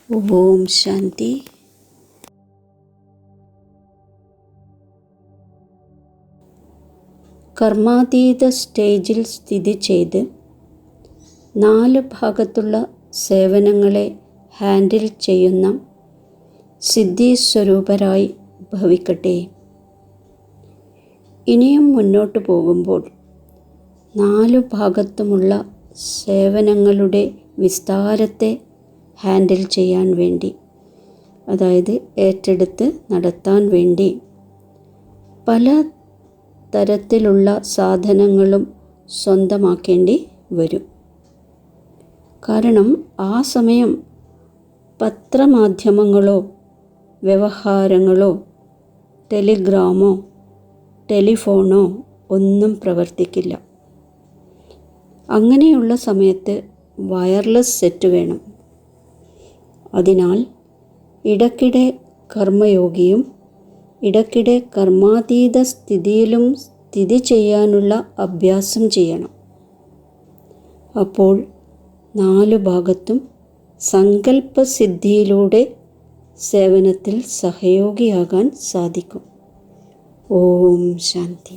ഓം ശാന്തി. കർമാതീത സ്റ്റേജിൽ സ്ഥിതി ചെയ്ത് 4 ഭാഗത്തുള്ള സേവനങ്ങളെ ഹാൻഡിൽ ചെയ്യുന്ന സിദ്ധീസ്വരൂപരായി ഭവിക്കട്ടെ. ഇനിയും മുന്നോട്ട് പോകുമ്പോൾ 4 ഭാഗത്തുമുള്ള സേവനങ്ങളുടെ വിസ്താരത്തെ ഹാൻഡിൽ ചെയ്യാൻ വേണ്ടി, അതായത് ഏറ്റെടുത്ത് നടത്താൻ വേണ്ടി പല തരത്തിലുള്ള സാധനങ്ങളും സ്വന്തമാക്കേണ്ടി വരും. കാരണം ആ സമയം പത്രമാധ്യമങ്ങളോ വ്യവഹാരങ്ങളോ ടെലിഗ്രാമോ ടെലിഫോണോ ഒന്നും പ്രവർത്തിക്കില്ല. അങ്ങനെയുള്ള സമയത്ത് വയർലെസ് സെറ്റ് വേണം. അതിനാൽ ഇടയ്ക്കിടെ കർമ്മയോഗിയും ഇടയ്ക്കിടെ കർമാതീത സ്ഥിതിയിലും സ്ഥിതി ചെയ്യാനുള്ള അഭ്യാസം ചെയ്യണം. അപ്പോൾ 4 ഭാഗത്തും സങ്കല്പസിദ്ധിയിലൂടെ സേവനത്തിൽ സഹയോഗിയാകാൻ സാധിക്കും. ഓം ശാന്തി.